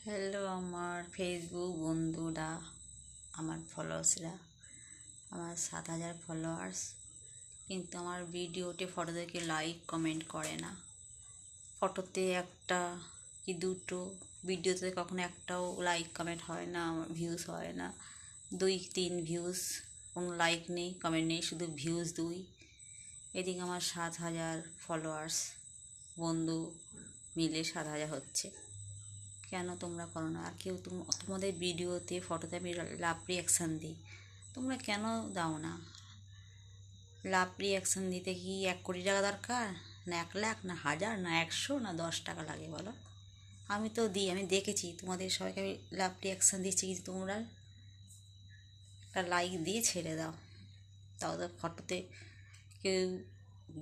Hello আমার Facebook বন্ধুরা, আমার ফলোয়ার্সরা, আমার 7,000 ফলোয়ার্স, কিন্তু আমার ভিডিওতে ফটো দেখে লাইক কমেন্ট করে না। ফটোতে একটা কি দুটো, ভিডিওতে কখনো একটাও লাইক কমেন্ট হয় না, আমার ভিউজ হয় না। 2-3 ভিউজ, কোনো লাইক নেই, কমেন্ট নেই, শুধু ভিউজ 2। এদিকে আমার 7,000 ফলোয়ার্স, বন্ধু মিলে 7,000 হচ্ছে। কেন তোমরা করো না? আর কেউ তোমাদের ভিডিওতে ফটোতে আমি লাভ রিয়াকশান দিই, তোমরা কেন দাও না? লাভ রিয়াকশান দিতে কি 1 কোটি টাকা দরকার, না 1 লাখ, না 1000, না 100, না 10 টাকা লাগে বলো? আমি তো দিই, আমি দেখেছি তোমাদের সবাইকে আমি লাভ রিয়াকশান দিচ্ছি, কিন্তু তোমরা একটা লাইক দিয়ে ছেড়ে দাও। তাও তো ফটোতে কেউ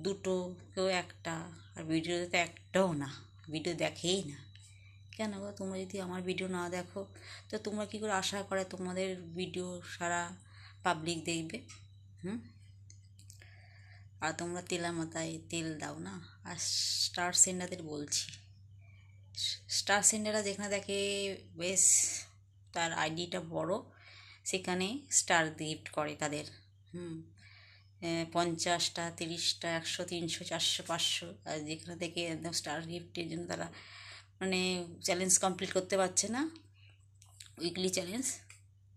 দুটো, কেউ একটা, আর ভিডিওতে তো একটাও না, ভিডিও দেখেই না। কেন গো? তোমরা যদি আমার ভিডিও না দেখো তো তোমরা কী করে আশা করে তোমাদের ভিডিও সারা পাবলিক দেখবে? আর তোমরা তেলের মাথায় তেল দাও না। আর স্টার সেন্ডারদের বলছি, স্টার সেন্ডাররা যেখানে দেখে বেশ তার আইডিটা বড়, সেখানে স্টার গিফট করে তাদের। 50টা, 30টা, 100, 300, 400, 500, আর যেখানে থেকে একদম স্টার গিফটের জন্য তারা মানে চ্যালেঞ্জ কমপ্লিট করতে পারছে না, উইকলি চ্যালেঞ্জ,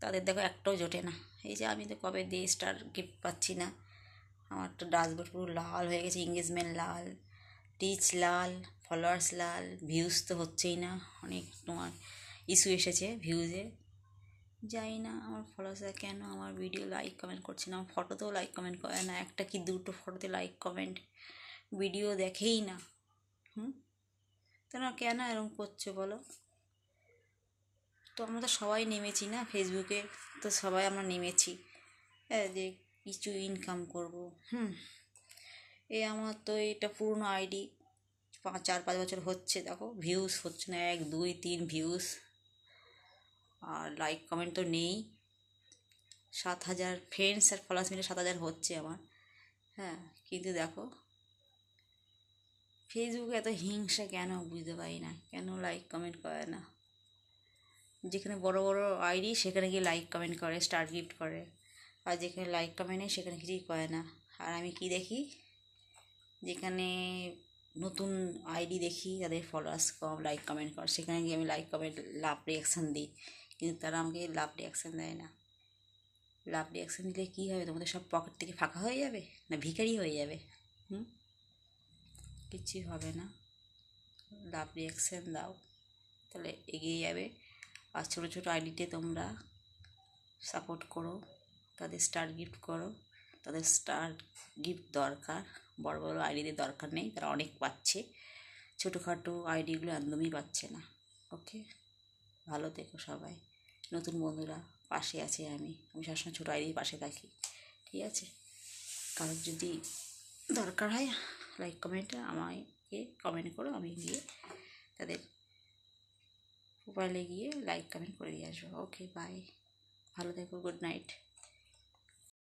তাদের দেখো একটাও জোটে না। এই যে আমি তো কবে দিয়ে স্টার গিফট পাচ্ছি না, আমার তো ডাসবোর্ড পুরো লাল হয়ে গেছে, এঙ্গেজমেন্ট লাল, রিচ লাল, ফলোয়ার্স লাল, ভিউজ তো হচ্ছেই না। অনেক তোমার ইস্যু এসেছে ভিউজে, যাই না আমার ফলোয়ার্সরা কেন আমার ভিডিও লাইক কমেন্ট করছে না, আমার ফটোতেও লাইক কমেন্ট করে না, একটা কি দুটো ফটোতে লাইক কমেন্ট, ভিডিও দেখেই না। তোমরা কেন এরকম করছো বলো? তো আমরা তো সবাই নেমেছি না ফেসবুকে, তো সবাই আমরা নেমেছি যে কিছু ইনকাম করব। এই আমার তো এটা পুরনো আইডি, 4-5 বছর হচ্ছে, দেখো ভিউজ হচ্ছে না, 1-2-3 ভিউজ, আর লাইক কমেন্ট তো নেই। 7,000 ফ্রেন্ডস আর ফলোয়ার্স মিলে 7,000 হচ্ছে আমার। কিন্তু দেখো ফেসবুকে এত হিংসা কেন বুঝতে পারি না, কেন লাইক কমেন্ট করে না? যেখানে বড় বড় আইডি সেখানে গিয়ে লাইক কমেন্ট করে, স্টার গিফট করে, আর যেখানে লাইক কমেন্ট নেই সেখানে কিছুই করে না। আর আমি কি দেখি, যেখানে নতুন আইডি দেখি যাদের ফলোয়ার্স কম, লাইক কমেন্ট করে, সেখানে গিয়ে আমি লাইক কমেন্ট লাভ রিয়াকশান দিই, কিন্তু তারা আমাকে লাভ রিয়াকশান দেয় না। লাভ রিয়াকশান দিলে কী হবে? তোমাদের সব পকেট থেকে ফাঁকা হয়ে যাবে, না ভিখারি হয়ে যাবে? কিছুই হবে না। লাভ রিয়াকশান দাও, তাহলে এগিয়ে যাবে। আর ছোটো ছোটো আইডিতে তোমরা সাপোর্ট করো, তাদের স্টার গিফট করো, তাদের স্টার গিফট দরকার, বড় বড় আইডিদের দরকার নেই, তারা অনেক পাচ্ছে, ছোটোখাটো আইডিগুলো একদমই পাচ্ছে না। ওকে, ভালো থেকো সবাই। নতুন বন্ধুরা পাশে আছে, আমি সবসময় ছোটো আইডির পাশে থাকি, ঠিক আছে? কারোর যদি দরকার হয় লাইক কমেন্টে আমাকে কমেন্ট করো, আমি গিয়ে তাদের প্রোফাইলে গিয়ে লাইক কমেন্ট করে দিয়ে আসবো। ওকে, বাই, ভালো থেকো, গুড নাইট।